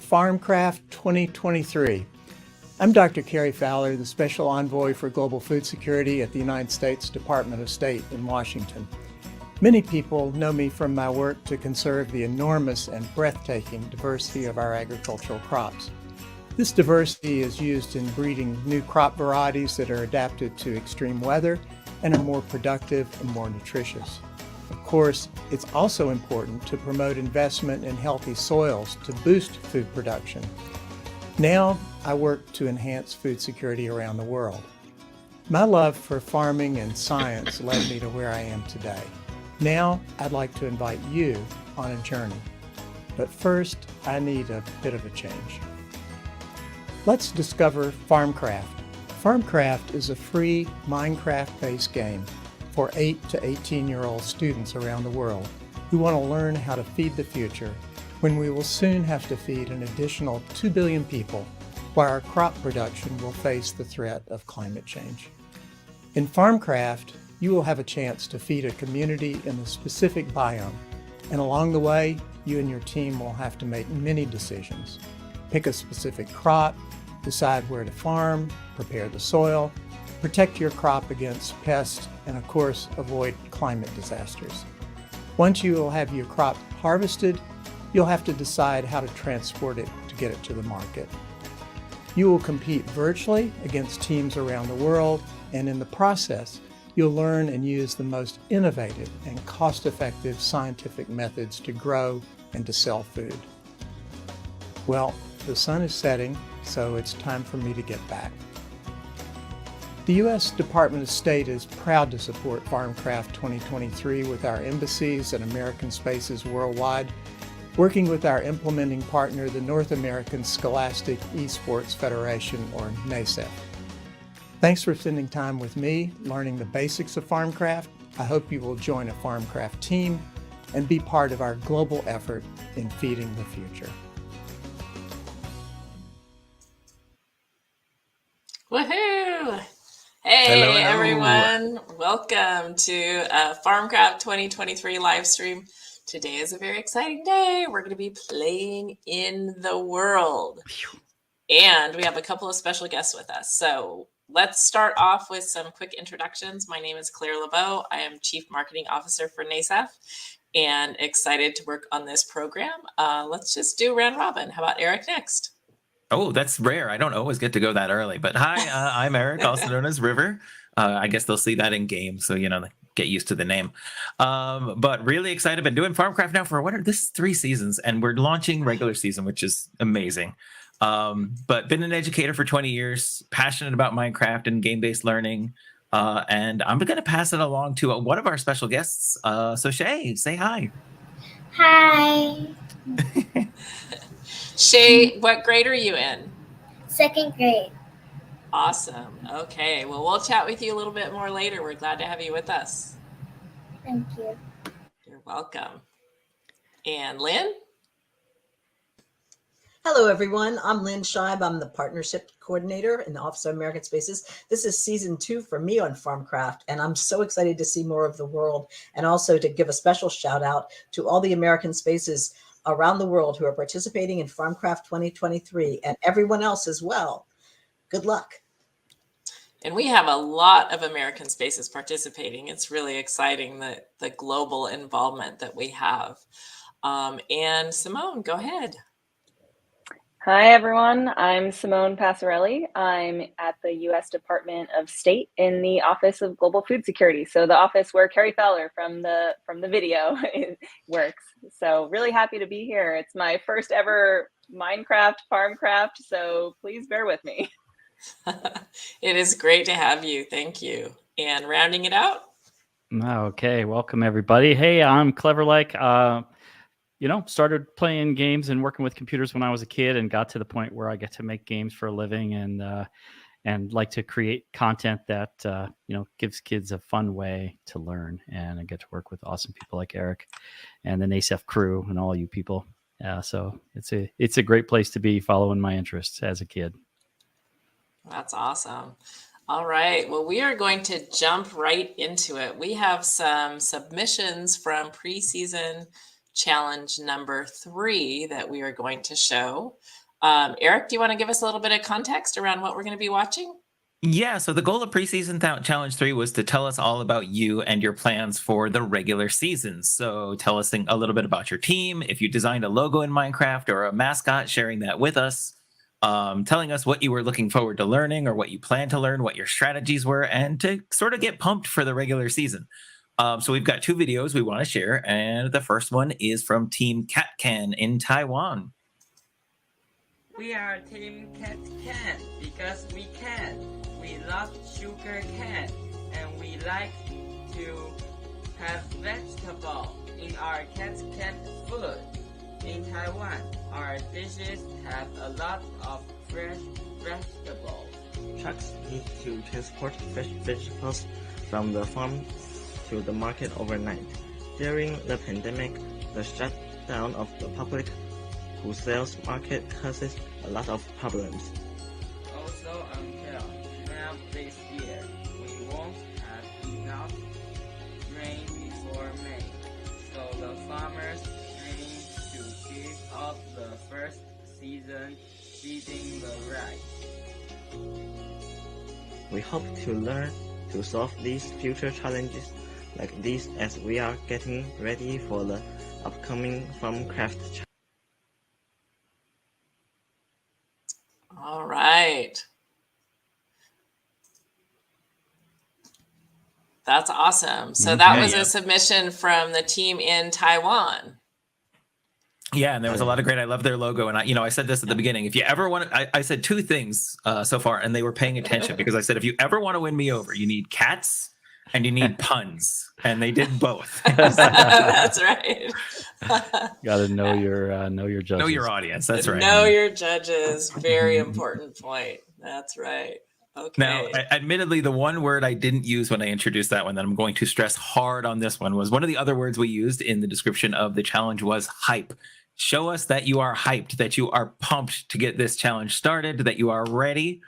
Farmcraft 2023. I'm Dr. Carrie Fowler, the Special Envoy for Global Food Security at the United States Department of State in Washington. Many people know me from my work to conserve the enormous and breathtaking diversity of our agricultural crops. This diversity is used in breeding new crop varieties that are adapted to extreme weather and are more productive and more nutritious. Of course, it's also important to promote investment in healthy soils to boost food production. Now, I work to enhance food security around the world. My love for farming and science led me to where I am today. Now, I'd like to invite you on a journey. But first, I need a bit of a change. Let's discover Farmcraft. Farmcraft is a free Minecraft-based game for 8 to 18-year-old students around the world who want to learn how to feed the future when we will soon have to feed an additional 2 billion people while our crop production will face the threat of climate change. In Farmcraft, you will have a chance to feed a community in a specific biome, and along the way, you and your team will have to make many decisions. Pick a specific crop, decide where to farm, prepare the soil, protect your crop against pests, and of course, avoid climate disasters. Once you will have your crop harvested, you'll have to decide how to transport it to get it to the market. You will compete virtually against teams around the world, and in the process, you'll learn and use the most innovative and cost-effective scientific methods to grow and to sell food. Well, the sun is setting, so it's time for me to get back. The U.S. Department of State is proud to support Farmcraft 2023 with our embassies and American spaces worldwide, working with our implementing partner, the North American Scholastic Esports Federation, or NASEF. Thanks for spending time with me, learning the basics of Farmcraft. I hope you will join a Farmcraft team and be part of our global effort in feeding the future. Woohoo! Hey, hello. Everyone, welcome to Farmcraft 2023 live stream. Today is a very exciting day. We're going to be playing in the world. And we have a couple of special guests with us. So let's start off with some quick introductions. My name is Claire LeBeau. I am Chief Marketing Officer for NASEF and excited to work on this program. Let's just do round robin. How about Eric next? Oh, that's rare. I don't always get to go that early. But hi, I'm Eric, also known as River. I guess they'll see that in game, so get used to the name. But really excited. Been doing Farmcraft now for this is 3 seasons, and we're launching regular season, which is amazing. But been an educator for 20 years, passionate about Minecraft and game-based learning. And I'm going to pass it along to one of our special guests. So Shae, say hi. Hi. Shae, what grade are you in? 2nd grade. Awesome. Okay. Well, we'll chat with you a little bit more later. We're glad to have you with us. Thank you. You're welcome. And Lynn? Hello, everyone. I'm Lynn Scheib. I'm the Partnership Coordinator in the Office of American Spaces. This is Season 2 for me on Farmcraft, and I'm so excited to see more of the world and also to give a special shout out to all the American Spaces around the world who are participating in Farmcraft 2023 and everyone else as well. Good luck. And we have a lot of American Spaces participating. It's really exciting, the global involvement that we have. And Simone, go ahead. Hi, everyone. I'm Simone Passarelli. I'm at the U.S. Department of State in the Office of Global Food Security. So the office where Carrie Fowler from the video works. So really happy to be here. It's my first ever Minecraft Farmcraft, so please bear with me. It is great to have you. Thank you. And rounding it out. Okay, welcome everybody. Hey, I'm Cleverlike. Started playing games and working with computers when I was a kid and got to the point where I get to make games for a living and like to create content that, gives kids a fun way to learn. And I get to work with awesome people like Eric and the NASEF crew and all you people. So it's a great place to be following my interests as a kid. That's awesome. All right. Well, we are going to jump right into it. We have some submissions from preseason challenge number 3 that we are going to show. Eric, do you want to give us a little bit of context around what we're going to be watching? Yeah, so the goal of preseason challenge 3 was to tell us all about you and your plans for the regular season. So tell us a little bit about your team. If you designed a logo in Minecraft or a mascot, sharing that with us, telling us what you were looking forward to learning or what you plan to learn, what your strategies were, and to sort of get pumped for the regular season. So we've got 2 videos we want to share, and the first one is from Team CatCan in Taiwan. We are Team Cat Can because we can. We love sugar cane and we like to have vegetable in our cat can food. In Taiwan, our dishes have a lot of fresh vegetables. Trucks need to transport fresh vegetables from the farm to the market overnight. During the pandemic, the shutdown of the public wholesale market causes a lot of problems. Also until now this year, we won't have enough rain before May, so the farmers aim to give up the first season feeding the rice. We hope to learn to solve these future challenges like these as we are getting ready for the upcoming Farmcraft challenge. All right. That's awesome. So that was a submission from the team in Taiwan. Yeah, and there was a lot of great. I love their logo, and I said this at the beginning. If you ever want to, I said 2 things so far, and they were paying attention because I said, if you ever want to win me over, you need cats and you need puns, and they did both. That's right. Got to know your judges. Know your audience. That's right. Know your judges. Very important point. That's right. Okay. Now, admittedly, the one word I didn't use when I introduced that one that I'm going to stress hard on this one was one of the other words we used in the description of the challenge was hype. Show us that you are hyped, that you are pumped to get this challenge started, that you are ready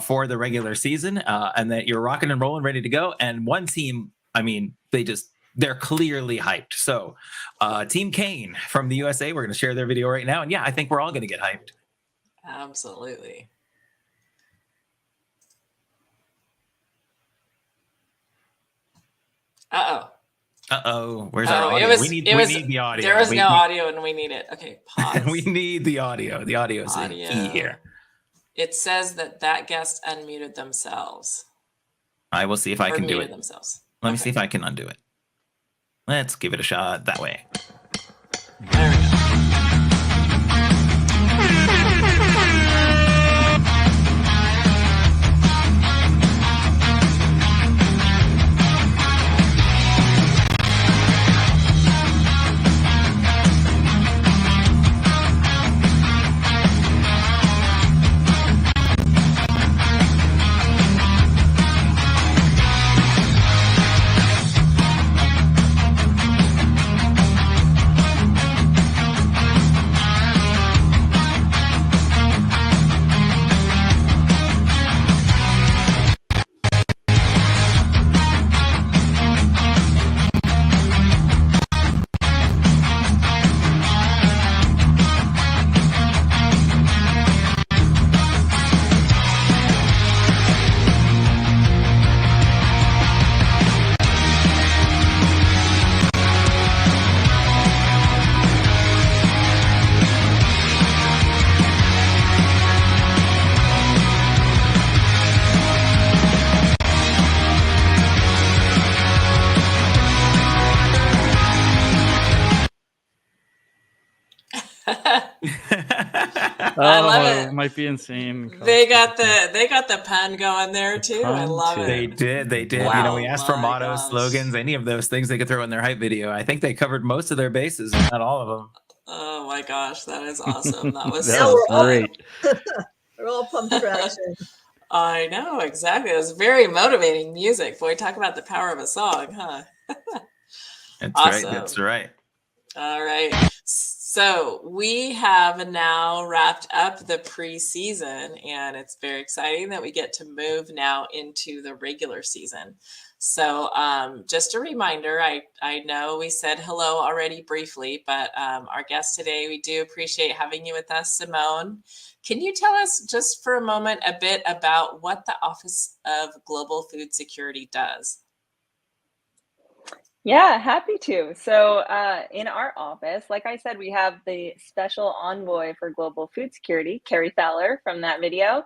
for the regular season, and that you're rocking and rolling, ready to go. And one team, I mean, they're clearly hyped. So Team Kane from the USA, we're going to share their video right now. And yeah, I think we're all going to get hyped. Absolutely. Where's our audio? We need the audio. There was no audio and we need it. Okay, pause. We need the audio. The audio is the key here. It says that guest unmuted themselves. I will see if I can do it. Themselves. Let me see if I can undo it. Let's give it a shot that way. There we go. I love it. Might be insane. They got the pun going there too. I love it. They did. Wow, we asked for mottos, slogans, any of those things they could throw in their hype video. I think they covered most of their bases, not all of them. Oh my gosh, that is awesome. That was that was great. We're all pumped for action. I know, exactly. It was very motivating music. Boy, talk about the power of a song, huh? That's awesome. right. That's right. All right. So we have now wrapped up the preseason, and it's very exciting that we get to move now into the regular season. So just a reminder, I know we said hello already briefly, but our guest today, we do appreciate having you with us, Simone. Can you tell us just for a moment a bit about what the Office of Global Food Security does? Yeah, happy to. So in our office, like I said, we have the special envoy for global food security, Carrie Fowler, from that video.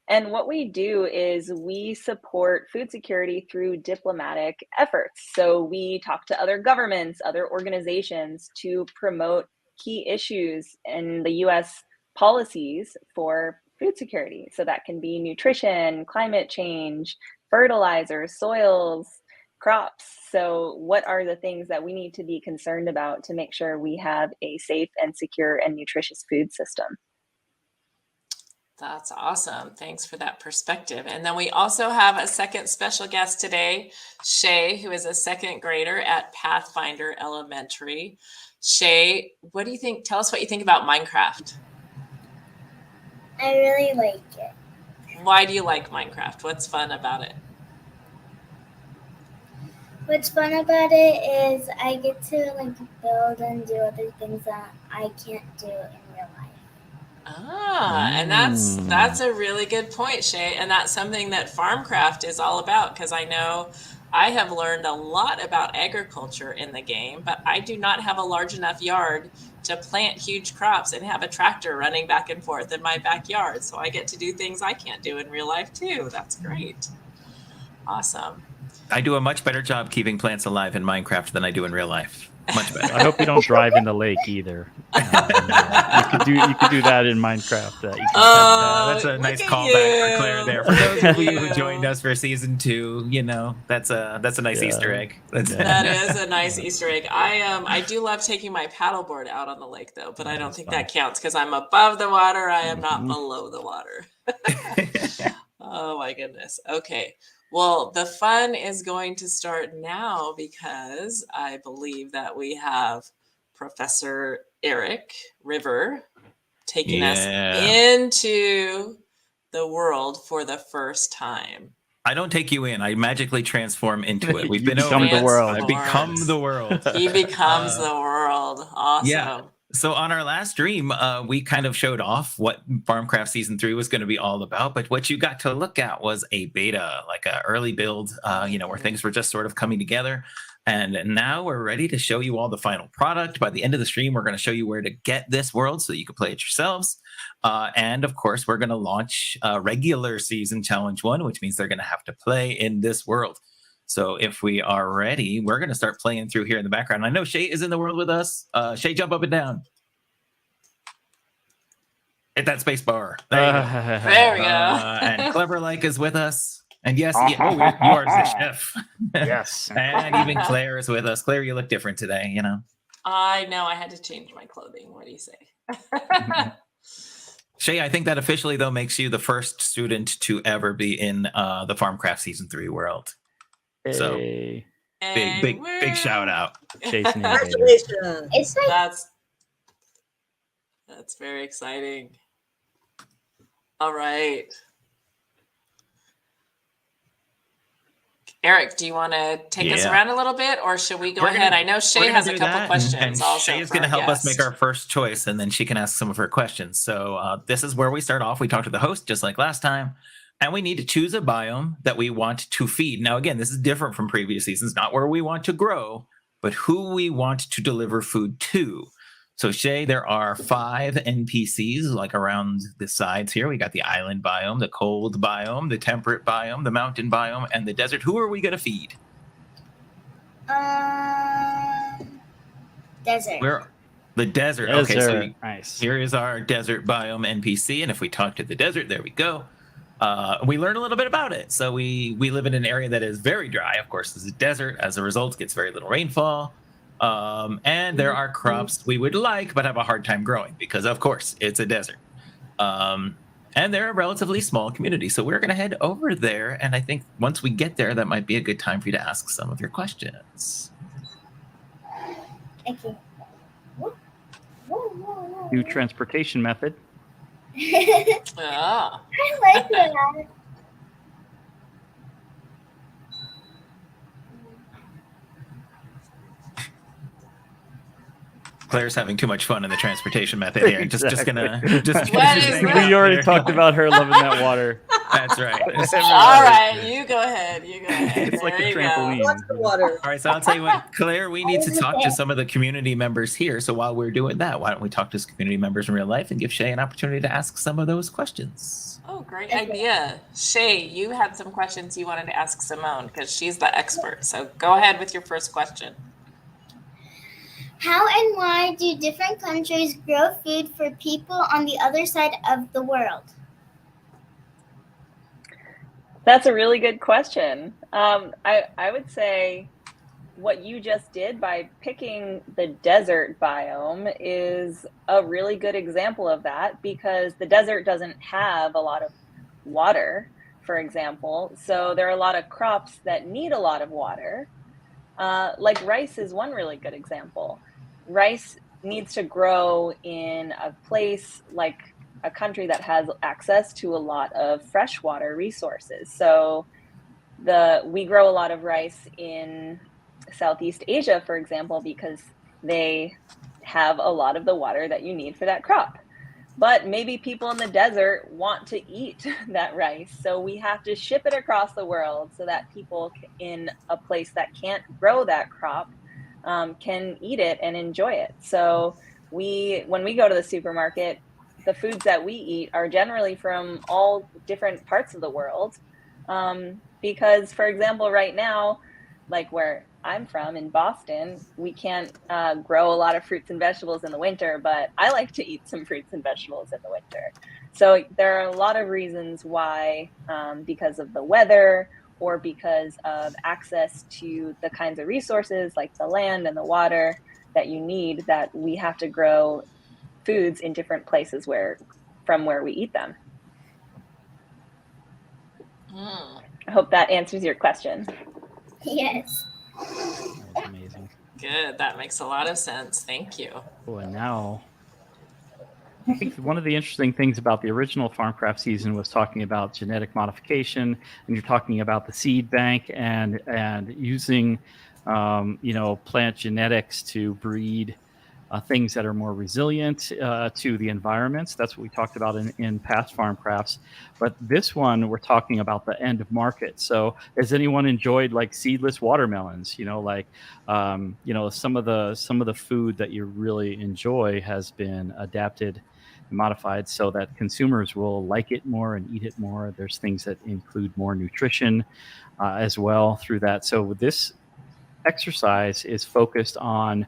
And what we do is we support food security through diplomatic efforts. So we talk to other governments, other organizations to promote key issues in the US policies for food security. So that can be nutrition, climate change, fertilizers, soils, crops. So what are the things that we need to be concerned about to make sure we have a safe and secure and nutritious food system? That's awesome. Thanks for that perspective. And then we also have a second special guest today, Shae, who is a second grader at Pathfinder Elementary. Shae, what do you think? Tell us what you think about Minecraft. I really like it. Why do you like Minecraft? What's fun about it? What's fun about it is I get to build and do other things that I can't do in real life. And that's a really good point, Shae. And that's something that Farmcraft is all about, because I know I have learned a lot about agriculture in the game, but I do not have a large enough yard to plant huge crops and have a tractor running back and forth in my backyard. So I get to do things I can't do in real life too. That's great. Awesome. I do a much better job keeping plants alive in Minecraft than I do in real life. Much better. I hope you don't drive in the lake either. You could do that in Minecraft. That's a nice callback for Claire there. For those of you who joined us for season 2, that's a nice Easter egg. That is a nice Easter egg. I do love taking my paddleboard out on the lake though, but I don't think that counts because I'm above the water. I am not below the water. Oh my goodness. Okay. Well, the fun is going to start now because I believe that we have Professor Eric River taking us into the world for the first time. I don't take you in. I magically transform into it. We've been become the world. I become the world. He becomes the world. Awesome. Yeah. So on our last stream, we kind of showed off what Farmcraft Season 3 was going to be all about. But what you got to look at was a beta, like an early build, where things were just sort of coming together. And now we're ready to show you all the final product. By the end of the stream, we're going to show you where to get this world so that you can play it yourselves. And of course, we're going to launch regular season challenge 1, which means they're going to have to play in this world. So if we are ready, we're going to start playing through here in the background. I know Shae is in the world with us. Shae, jump up and down. Hit that space bar. There we go. And Clever Like is with us. And yes, you are the chef. Yes. And even Claire is with us. Claire, you look different today, I know I had to change my clothing. What do you say? Shae, I think that officially, though, makes you the first student to ever be in the Farmcraft Season 3 world. So big shout out. Congratulations. It's that's very exciting. All right. Eric, do you want to take us around a little bit, or should we go ahead? I know Shae has a couple questions. And also Shae is going to help us make our first choice, and then she can ask some of her questions. So this is where we start off. We talk to the host just like last time. And we need to choose a biome that we want to feed. Now, again, this is different from previous seasons, not where we want to grow, but who we want to deliver food to. So, Shae, there are 5 NPCs like around the sides here. We got the island biome, the cold biome, the temperate biome, the mountain biome, and the desert. Who are we going to feed? desert. The desert. Okay, so nice. Here is our desert biome NPC. And if we talk to the desert, there we go. We learn a little bit about it. So we live in an area that is very dry. Of course, this is a desert. As a result, gets very little rainfall. And there are crops we would like, but have a hard time growing because, of course, it's a desert. And they're a relatively small community. So we're going to head over there. And I think once we get there, that might be a good time for you to ask some of your questions. Okay. New transportation method. Ah. I like that. Claire's having too much fun in the transportation method here. Exactly. Just What is hang that? out We already there. talked about her loving that water. That's right. All right, you go ahead. You go ahead. It's like There a you go. trampoline. Watch the water. All right, so I'll tell you what, Claire, we need to talk to some of the community members here. So while we're doing that, why don't we talk to some community members in real life and give Shae an opportunity to ask some of those questions? Oh, great idea. Shae, you had some questions you wanted to ask Simone because she's the expert. So go ahead with your first question. How and why do different countries grow food for people on the other side of the world? That's a really good question. I would say what you just did by picking the desert biome is a really good example of that, because the desert doesn't have a lot of water, for example. So there are a lot of crops that need a lot of water. Like rice is one really good example. Rice needs to grow in a place like a country that has access to a lot of freshwater resources. So we grow a lot of rice in Southeast Asia, for example, because they have a lot of the water that you need for that crop. But maybe people in the desert want to eat that rice. So we have to ship it across the world so that people in a place that can't grow that crop can eat it and enjoy it. So when we go to the supermarket, the foods that we eat are generally from all different parts of the world. Because, for example, right now, like where I'm from in Boston, we can't grow a lot of fruits and vegetables in the winter, but I like to eat some fruits and vegetables in the winter. So there are a lot of reasons why, because of the weather or because of access to the kinds of resources like the land and the water that you need, that we have to grow foods in different places from where we eat them. I hope that answers your question. Yes. That's amazing. Good. That makes a lot of sense. Thank you. Oh, and now I think one of the interesting things about the original Farmcraft season was talking about genetic modification, and you're talking about the seed bank and using plant genetics to breed things that are more resilient to the environments. That's what we talked about in past Farmcrafts. But this one, we're talking about the end market. So has anyone enjoyed like seedless watermelons? Some of the food that you really enjoy has been adapted and modified so that consumers will like it more and eat it more. There's things that include more nutrition as well through that. So this exercise is focused on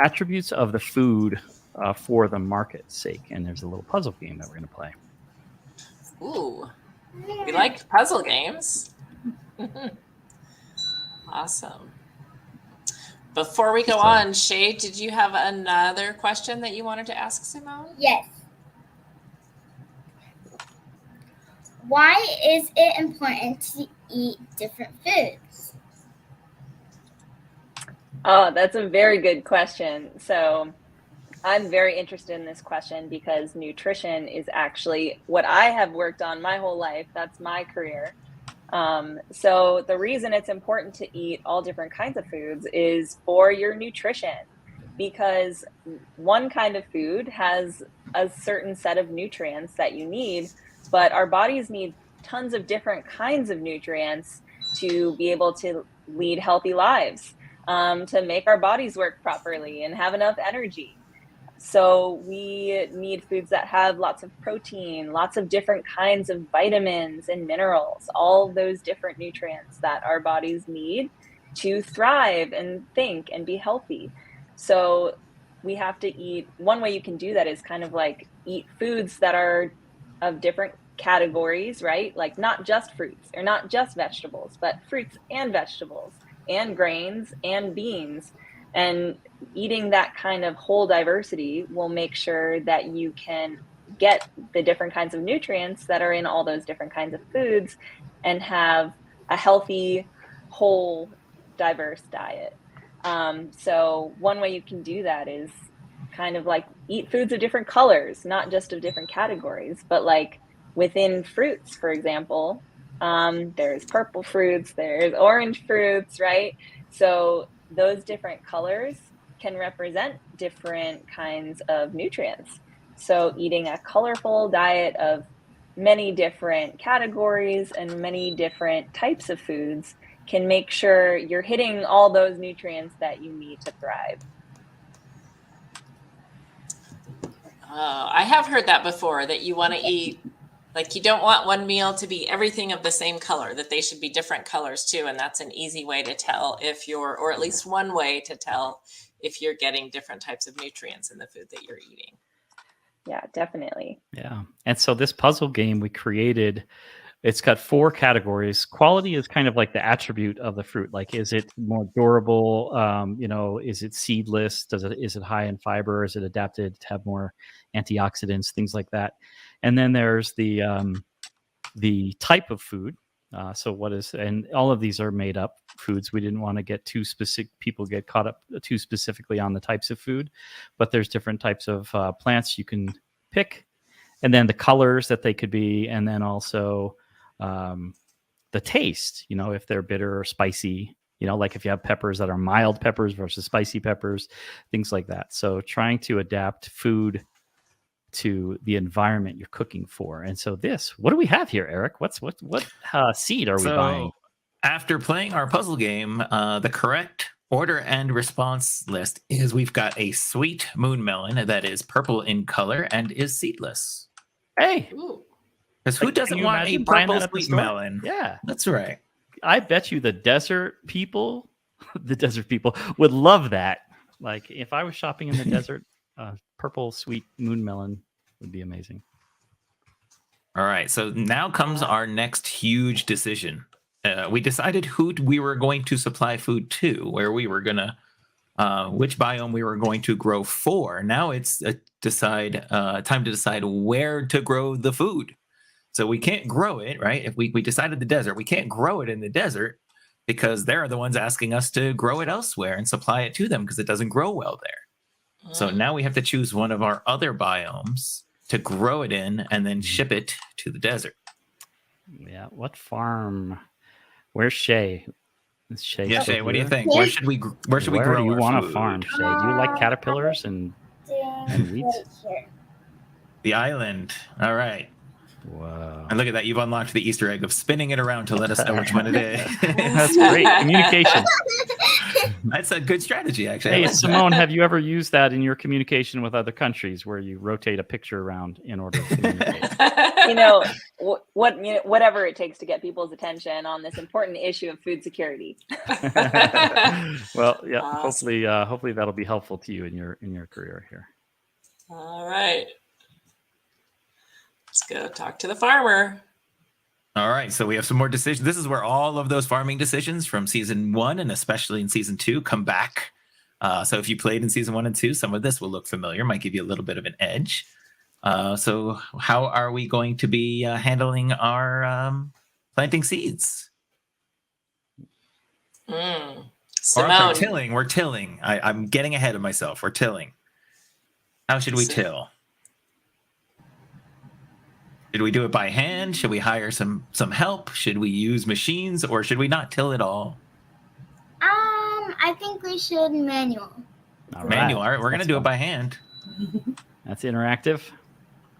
attributes of the food for the market's sake. And there's a little puzzle game that we're going to play. Ooh, we like puzzle games. Awesome. Before we go on, Shae, did you have another question that you wanted to ask Simone? Yes. Why is it important to eat different foods? Oh, that's a very good question. So I'm very interested in this question because nutrition is actually what I have worked on my whole life. That's my career. So the reason it's important to eat all different kinds of foods is for your nutrition, because one kind of food has a certain set of nutrients that you need, but our bodies need tons of different kinds of nutrients to be able to lead healthy lives. To make our bodies work properly and have enough energy. So we need foods that have lots of protein, lots of different kinds of vitamins and minerals, all those different nutrients that our bodies need to thrive and think and be healthy. So we have to eat. One way you can do that is kind of like eat foods that are of different categories, right? Like not just fruits or not just vegetables, but fruits and vegetables and grains and beans. And eating that kind of whole diversity will make sure that you can get the different kinds of nutrients that are in all those different kinds of foods and have a healthy, whole, diverse diet. So one way you can do that is kind of like eat foods of different colors, not just of different categories, but like within fruits, for example, there's purple fruits, there's orange fruits, right? So those different colors can represent different kinds of nutrients. So eating a colorful diet of many different categories and many different types of foods can make sure you're hitting all those nutrients that you need to thrive. I have heard that before, that you want to eat, like you don't want one meal to be everything of the same color, that they should be different colors too. And that's an easy way to tell if you're, or at least one way to tell if you're getting different types of nutrients in the food that you're eating. Yeah, definitely. Yeah. And so this puzzle game we created, it's got 4 categories. Quality is kind of like the attribute of the fruit. Like, is it more durable? Is it seedless? Is it high in fiber? Is it adapted to have more antioxidants? Things like that. And then there's the type of food. And all of these are made up foods. We didn't want to get too specific. People get caught up too specifically on the types of food, but there's different types of plants you can pick, and then the colors that they could be, and then also the taste. If they're bitter or spicy. Like if you have peppers that are mild peppers versus spicy peppers, things like that. So trying to adapt food to the environment you're cooking for. And so what do we have here, Eric? What seed are we buying? After playing our puzzle game, the correct order and response list is we've got a sweet moon melon that is purple in color and is seedless. Hey, because who doesn't want a purple sweet melon? Yeah, that's right. I bet you the desert people would love that. Like if I was shopping in the desert, purple sweet moon melon would be amazing. All right, so now comes our next huge decision. We decided who we were going to supply food to, where we were gonna, which biome we were going to grow for. Now it's time to decide where to grow the food. So we can't grow it, right? If we decided the desert, we can't grow it in the desert because they're the ones asking us to grow it elsewhere and supply it to them because it doesn't grow well there. So now we have to choose one of our other biomes to grow it in and then ship it to the desert. Yeah. What farm? Where's Shae? Is Shae? Yeah, Shae, what do you think? Where should we grow our food? Where do you want to farm, Shae? Do you like caterpillars and weeds? The island. All right. Wow. And look at that. You've unlocked the Easter egg of spinning it around to let us know which one it is. That's great. Communication. That's a good strategy, actually. Hey, Simone, have you ever used that in your communication with other countries where you rotate a picture around in order to communicate? Whatever it takes to get people's attention on this important issue of food security. Well, yeah, Awesome. hopefully that'll be helpful to you in your career here. All right. Let's go talk to the farmer. All right, so we have some more decisions. This is where all of those farming decisions from season 1 and especially in season 2 come back. So if you played in season 1 and 2, some of this will look familiar, might give you a little bit of an edge. So how are we going to be handling our planting seeds? Simone. Or tilling. We're tilling. I'm getting ahead of myself. We're tilling. How should we till? Should we do it by hand? Should we hire some help? Should we use machines, or should we not till at all? I think we should manual. Manual. All right, we're going to do it by hand. That's interactive.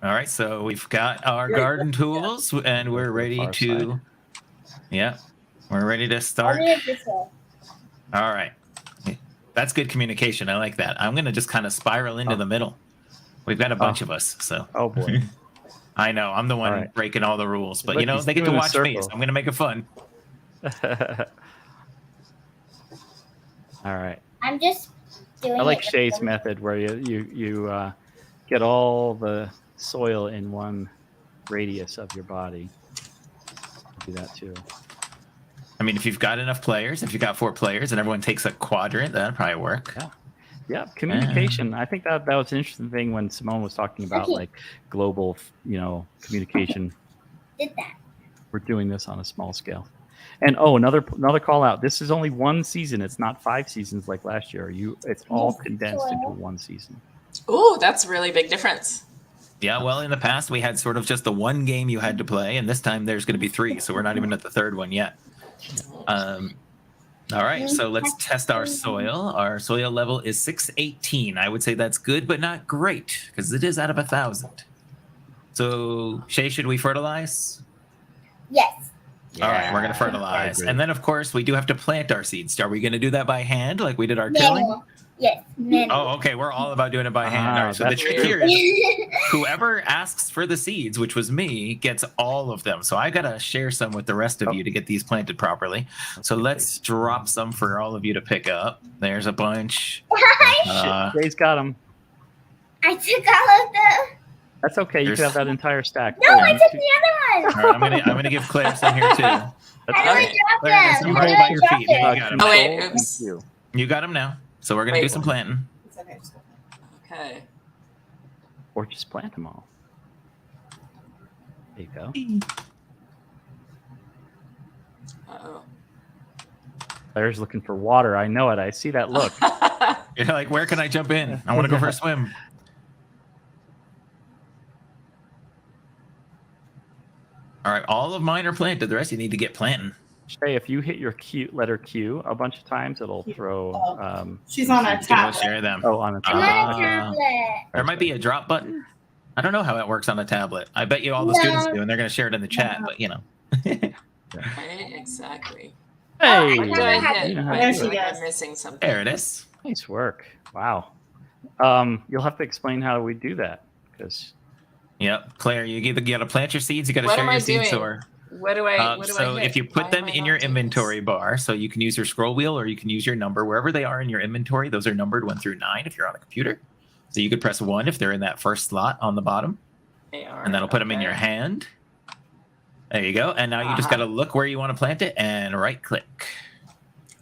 All right, so we've got our garden tools, and we're ready to. Yeah, we're ready to start. All right, that's good communication. I like that. I'm going to just kind of spiral into the middle. We've got a bunch of us, so. Oh boy. I know I'm the one breaking all the rules, but they get to watch me, so I'm going to make it fun. All right. I'm just doing. I like Shae's method where you get all the soil in one radius of your body. Do that too. I mean, if you've got enough players, if you've got 4 players and everyone takes a quadrant, that'd probably work. Yeah, communication. I think that was an interesting thing when Simone was talking about like global, communication. Did that. We're doing this on a small scale. And another call out. This is only one season. It's not 5 seasons like last year. It's all condensed into one season. Ooh, that's a really big difference. Yeah, well, in the past we had sort of just the one game you had to play, and this time there's going to be 3, so we're not even at the 3rd one yet. All right, so let's test our soil. Our soil level is 618. I would say that's good, but not great because it is out of 1,000. So, Shae, should we fertilize? Yes. All right, we're going to fertilize. And then, of course, we do have to plant our seeds. Are we going to do that by hand like we did our tilling? Manual. Yes. Manual. Oh, okay. We're all about doing it by hand. All right, so the trick here is whoever asks for the seeds, which was me, gets all of them. So I got to share some with the rest of you to get these planted properly. So let's drop some for all of you to pick up. There's a bunch. Jay's got them. I took all of them. That's okay. You can have that entire stack. No, I took the other one. All right, I'm gonna give Claire some here too. How do I drop Claire, them? you How do right by I your drop feet. There you them? got 'em. Oh, wait, oops. You got them now. So we're gonna do some planting. Okay. Or just plant them all. There you go. Uh-oh. Claire's looking for water. I know it. I see that look. You're like, where can I jump in? I want to go for a swim. All right, all of mine are planted. The rest you need to get planting. Shae, if you hit your letter Q a bunch of times, it'll throw. She's on a tablet. Share them. Oh, on a I'm on a tablet. tablet. There might be a drop button. I don't know how that works on a tablet. I bet you all the students do, and they're going to share it in the chat. But you know. Right, exactly. Hey, What do I hit? Yeah. I There feel she like goes. I'm missing something. There it is. Nice work. Wow. You'll have to explain how we do that because. Yep, Claire, you got to plant your seeds. You got to What share am I your seeds. doing? What do I? What do So I hit? if you Why put them am I in not your doing inventory bar, so you can use your scroll wheel or you can use your number wherever they are in your inventory. Those are numbered 1 through 9 if you're on a computer. So you could press 1 if they're in that first slot on the bottom, this? They are, and that'll put them in your hand. There you go. And now you just got to look where you want to plant it and right click.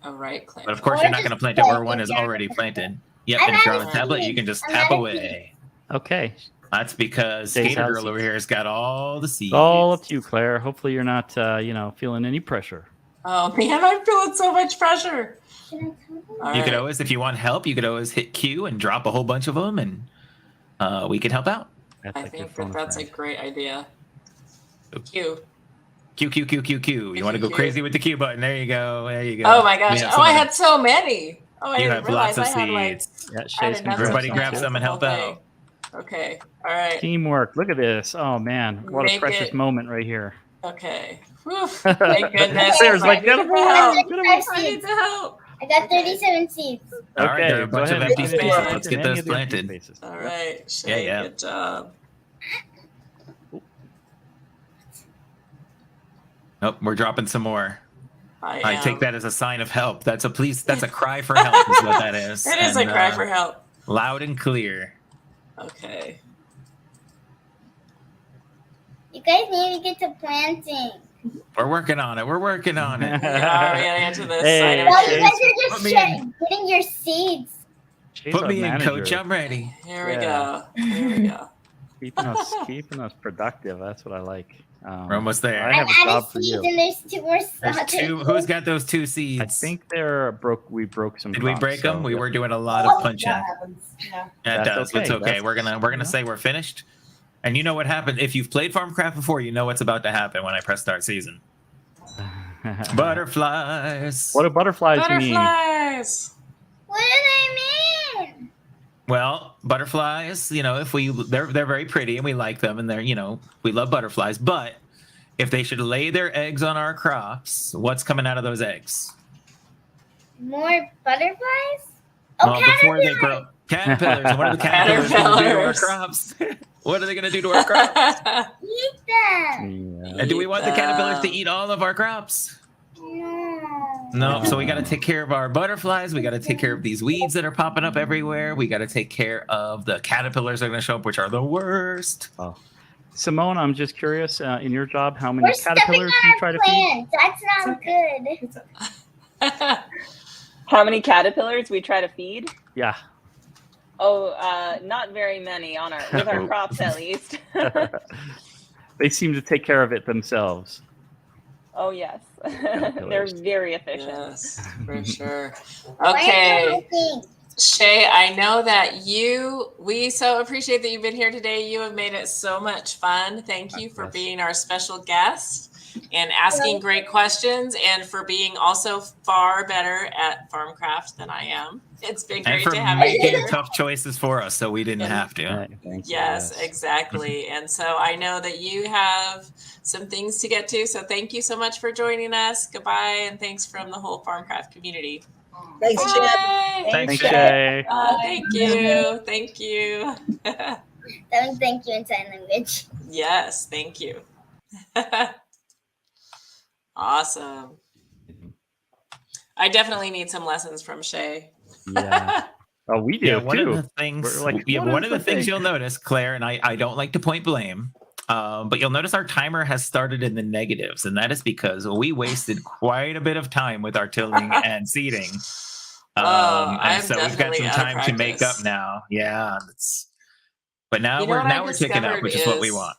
A right click. But of course, you're not going to plant it where one is already planted. Yep. And if you're on a tablet, you can just tap away. Okay. That's because Skater Girl over here has got all the seeds. All up to you, Claire. Hopefully you're not, feeling any pressure. Oh man, I'm feeling so much pressure. You could always, if you want help, you could always hit Q and drop a whole bunch of them, and we can help out. I think that's a great idea. Q. Q, Q, Q, Q, Q. You want to go crazy with the Q button. There you go. There you go. Oh my gosh. Oh, I had so many. Oh, I You didn't have realize lots of I had like. seeds. Yeah, I Shae's did gonna not Everybody touch grab the some and help whole out. thing. Okay. All right. Teamwork. Look at this. Oh man, what Make a precious it- moment right here. Okay. Whew. Thank goodness. Claire's like, I get need him the out. help. Get him I need the help. I got 37 seeds. All right, there are a go bunch of ahead. empty Go spaces. ahead. Let's get Any those of the empty planted. spaces. All right. Shae, Yeah, yeah. Good job. Nope, we're dropping some more. I am. take that as a sign of help. That's a please. That's a cry for help. Is what that is. It is And, a cry for help. Loud and clear. Okay. You guys need to get to planting. We're working on it. We're working on it. We are getting into this. Hey, I No, know. you guys are Put just me in. getting your seeds. Shae's Put our me in, manager. coach. I'm ready. Here we Yeah. go. Here we go. Keeping us productive. That's what I like. We're almost there. I have I'm a out job of for seeds you. and there's 2 more There's slots. 2. Who's got those 2 seeds? I think they're broke. We broke some. Did we crops, break them? so, We yep. were doing a lot Oh, of punching. that happens. Yeah. That That's does. okay. It's okay. That's- We're gonna say we're finished. And you know what happened? If you've played Farmcraft before, you know what's about to happen when I press start season. Butterflies. What do butterflies mean? Butterflies. What do they mean? Well, butterflies, if they're very pretty and we like them and we love butterflies, but if they should lay their eggs on our crops, what's coming out of those eggs? More butterflies? Oh, Well, before they grow, caterpillars. And what are the caterpillars going to do to our Caterpillars. crops? What are they going to do to our crops? Eat them. Yeah. And do we want the caterpillars to eat all of our crops? No. No, so we got to take care of our butterflies. We got to take care of these weeds that are popping up everywhere. We got to take care of the caterpillars that are going to show up, which are the worst. Oh. Simone, I'm just curious. In your job, how many We're stepping caterpillars do you on try our to feed? plants. That's not good. It's okay. How many caterpillars we try to feed? Yeah. Oh, not very many with our crops at least. They seem to take care of it themselves. Oh yes, they're Caterpillars. very efficient. Yes, for sure. Why are you Okay. helping? Shae, I know that we so appreciate that you've been here today. You have made it so much fun. Thank you for Yes. being our special guest. and asking great questions, and for being also far better at Farmcraft than I am. It's been And great for to have you making here. tough choices for us so we didn't And- have to. Thank you, Yes, exactly. And so I know that you have some things to get to. So thank you so much for joining us. Goodbye, and thanks from the whole Farmcraft community. Thanks, Chip. Bye. Thanks, Shae. Thank you. Thank you. Thank you in sign language. Yes, thank you. Awesome. I definitely need some lessons from Shae. Yeah. Oh, we do Yeah, one too. of the things, We're like, what one is of the the things thing? you'll notice, Claire, and I don't like to point blame, but you'll notice our timer has started in the negatives, and that is because we wasted quite a bit of time with our tilling and seeding. And I'm so we've got definitely some out of time to make up practice. now. Yeah, but now You know what I we're kicking up, discovered which is what we is want.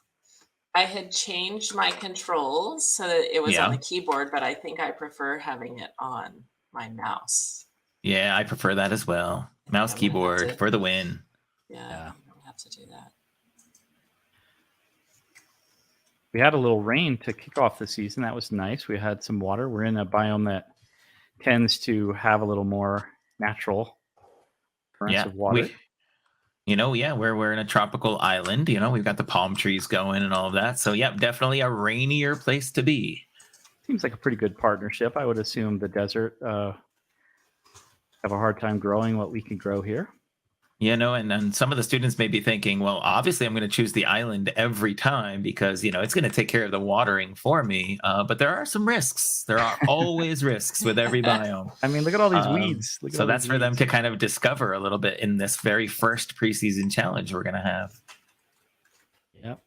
I had changed my controls so that it was on Yeah. the keyboard, but I think I prefer having it on my mouse. Yeah, I prefer that as well. Mouse I'm gonna have keyboard to- for the win. Yeah, I'm gonna have to do that. We had a little rain to kick off the season. That was nice. We had some water. We're in a biome that tends to have a little more natural currents Yeah, of water. we're in a tropical island. We've got the palm trees going and all of that. So, yeah, definitely a rainier place to be. Seems like a pretty good partnership. I would assume the desert have a hard time growing what we can grow here. And some of the students may be thinking, well, obviously I'm going to choose the island every time because, it's going to take care of the watering for me. But there are some risks. There are always risks with every biome. I mean, look at all these weeds. So that's for them to kind of discover a little bit in this very first preseason challenge we're going to have. Yep.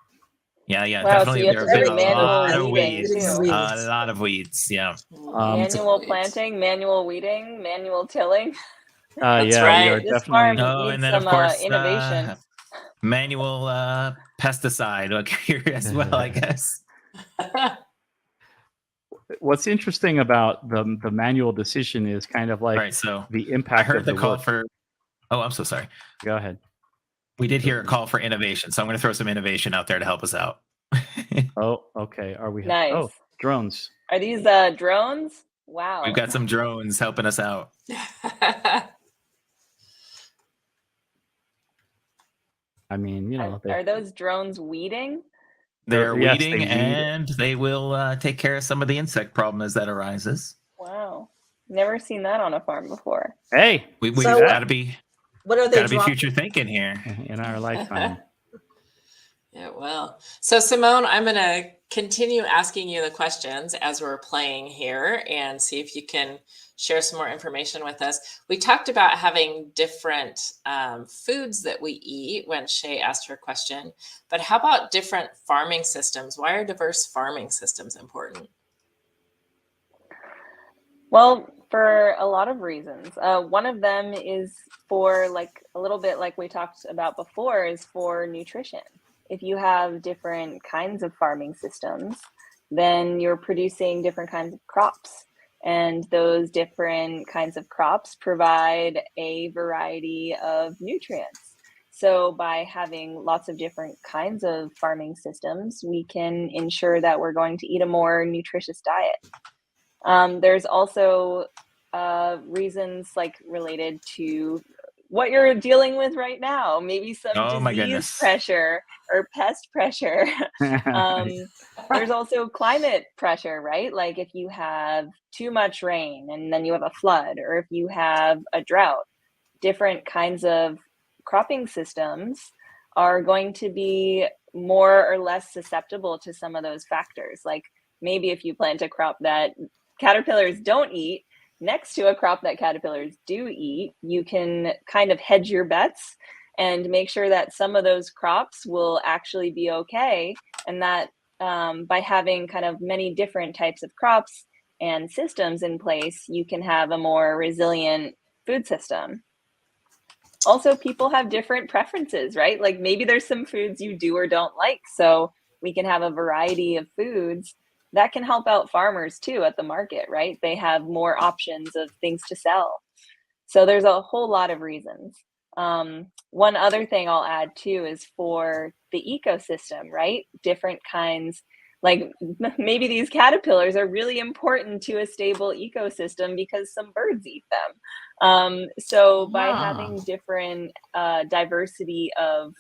Yeah, Wow, so definitely. you have There to have do been a manual lot of weeding, weeds. too. A lot of weeds, yeah. Manual planting, manual weeding, manual tilling. That's yeah, right. we are This farm definitely. needs And then, some of course, innovation. manual pesticide here as well, I guess. What's interesting about the manual decision is kind of like Right, so the I impact heard of the call work. for. Oh, I'm so sorry. Go ahead. We did hear a call for innovation, so I'm going to throw some innovation out there to help us out. Oh, okay. Are we? Nice. Oh, drones. Are these drones? Wow. We've got some drones helping us out. I mean, Are those drones weeding? They're Yes, weeding, they weed. and they will take care of some of the insect problem as that arises. Wow. Never seen that on a farm before. Hey, We've So- got to be What are they got to be dropping? future thinking here. in our lifetime. Yeah, well. So Simone, I'm going to continue asking you the questions as we're playing here and see if you can share some more information with us. We talked about having different foods that we eat when Shae asked her question, but how about different farming systems? Why are diverse farming systems important? Well, for a lot of reasons. One of them is for like a little bit like we talked about before is for nutrition. If you have different kinds of farming systems, then you're producing different kinds of crops. And those different kinds of crops provide a variety of nutrients. So by having lots of different kinds of farming systems, we can ensure that we're going to eat a more nutritious diet. There's also reasons like related to what you're dealing with right now, maybe some disease pressure or pest pressure. There's also climate pressure, right? Like if you have too much rain and then you have a flood, or if you have a drought, different kinds of cropping systems are going to be more or less susceptible to some of those factors. Like maybe if you plant a crop that caterpillars don't eat next to a crop that caterpillars do eat, you can kind of hedge your bets and make sure that some of those crops will actually be okay. And that by having kind of many different types of crops and systems in place, you can have a more resilient food system. Also, people have different preferences, right? Like maybe there's some foods you do or don't like. So we can have a variety of foods that can help out farmers too at the market, right? They have more options of things to sell. So there's a whole lot of reasons. One other thing I'll add too is for the ecosystem, right? Different kinds like maybe these caterpillars are really important to a stable ecosystem because some birds eat them. So by having different diversity of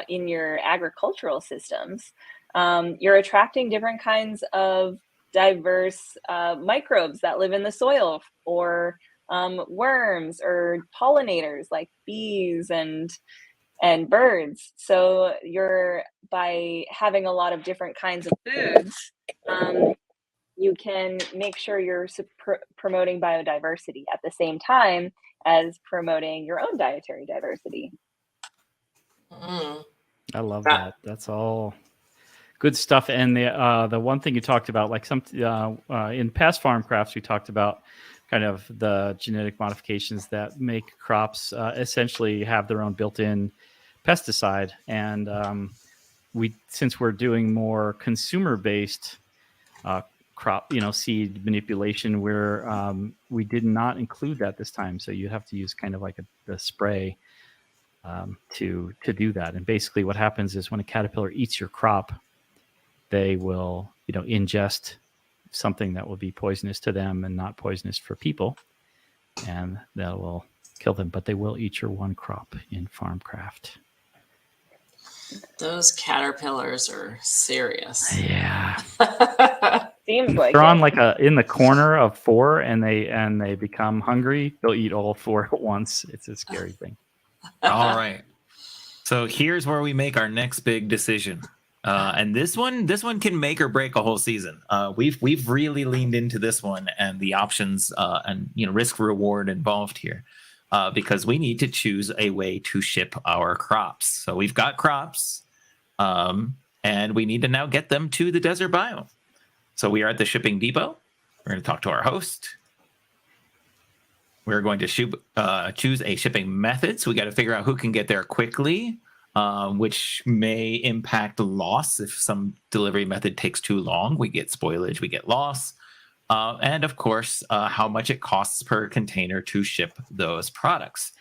in your agricultural systems, you're attracting different kinds of diverse microbes that live in the soil, or worms or pollinators like bees and birds. So you're, by having a lot of different kinds of foods, you can make sure you're promoting biodiversity at the same time as promoting your own dietary diversity. I love that. That's all good stuff. And the one thing you talked about, like in past Farmcrafts, we talked about kind of the genetic modifications that make crops essentially have their own built-in pesticide. And since we're doing more consumer-based crop, seed manipulation, where we did not include that this time. So you have to use kind of like a spray to do that. And basically what happens is when a caterpillar eats your crop, they will, ingest something that will be poisonous to them and not poisonous for people, and that will kill them. But they will eat your one crop in Farmcraft. Those caterpillars are serious. Yeah. Seems like they're on like in the corner of 4, and they become hungry. They'll eat all 4 at once. It's a scary thing. All right. So here's where we make our next big decision. And this one can make or break a whole season. We've really leaned into this one and the options and risk reward involved here, because we need to choose a way to ship our crops. So we've got crops, and we need to now get them to the desert biome. So we are at the shipping depot. We're going to talk to our host. We're going to choose a shipping method. So we got to figure out who can get there quickly, which may impact loss. If some delivery method takes too long, we get spoilage, we get loss. And of course, how much it costs per container to ship those products.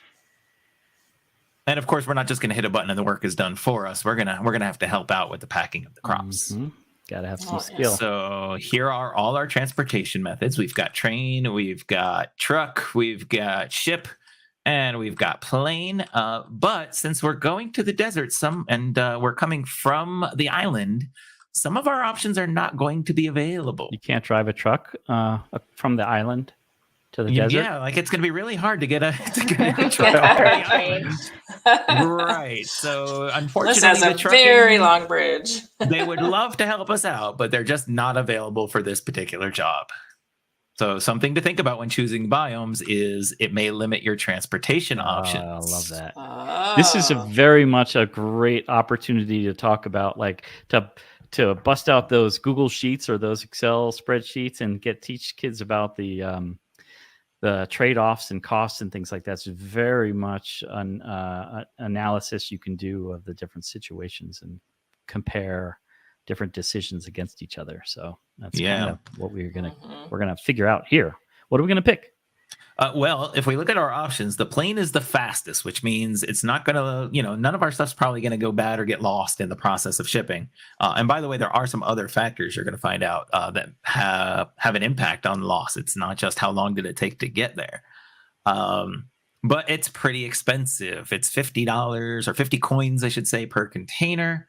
And of course, we're not just going to hit a button and the work is done for us. We're gonna have to help out with the packing of the crops. Mm-hmm. Got to have some skill. So here are all our transportation methods. We've got train, we've got truck, we've got ship, and we've got plane. But since we're going to the desert, we're coming from the island, some of our options are not going to be available. You can't drive a truck from the island to the desert. Yeah, like it's going to be really hard to get a truck off the island. Right. So unfortunately, this has a very long bridge. They would love to help us out, but they're just not available for this particular job. So something to think about when choosing biomes is it may limit your transportation options. I love that. This is very much a great opportunity to talk about, like to bust out those Google Sheets or those Excel spreadsheets and teach kids about the trade-offs and costs and things like that. It's very much an analysis you can do of the different situations and compare different decisions against each other. So that's kind of what we're gonna figure out here. What are we gonna pick? Well, if we look at our options, the plane is the fastest, which means it's not gonna, none of our stuff's probably gonna go bad or get lost in the process of shipping. And by the way, there are some other factors you're gonna find out that have an impact on loss. It's not just how long did it take to get there. But it's pretty expensive. It's $50 or 50 coins, I should say, per container.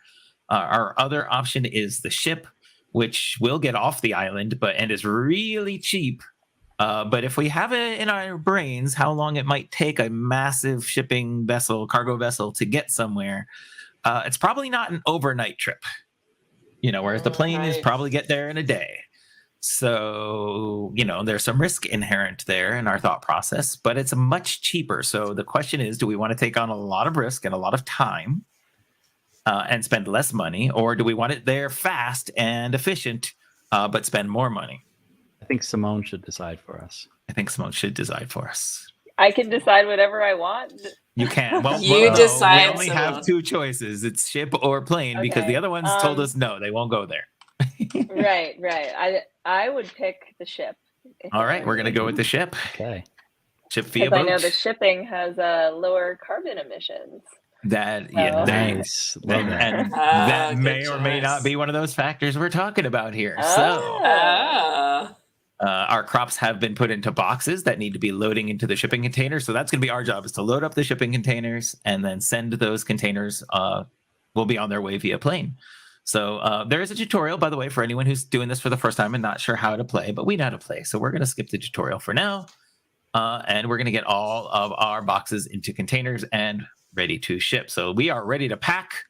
Our other option is the ship, which will get off the island, and is really cheap. But if we have it in our brains how long it might take a massive shipping vessel, cargo vessel, to get somewhere, it's probably not an overnight trip. Whereas the plane is probably get there in a day. So, there's some risk inherent there in our thought process, but it's much cheaper. So the question is, do we want to take on a lot of risk and a lot of time and spend less money, or do we want it there fast and efficient, but spend more money? I think Simone should decide for us. I can decide whatever I want. You can. Well, decide. We only have 2 choices. It's ship or plane, because the other ones told us no, they won't go there. Right. I would pick the ship. All right, we're going to go with the ship. Okay. Ship via Because boat. I know the shipping has lower carbon emissions. Nice. Love that. And Oh, that good may or may not choice. be one of those factors we're talking about here. So Oh. our crops have been put into boxes that need to be loading into the shipping containers. So that's going to be our job, is to load up the shipping containers and then send those containers. Will be on their way via plane. So there is a tutorial, by the way, for anyone who's doing this for the first time and not sure how to play, but we know how to play. So we're going to skip the tutorial for now. And we're going to get all of our boxes into containers and ready to ship. So we are ready to pack.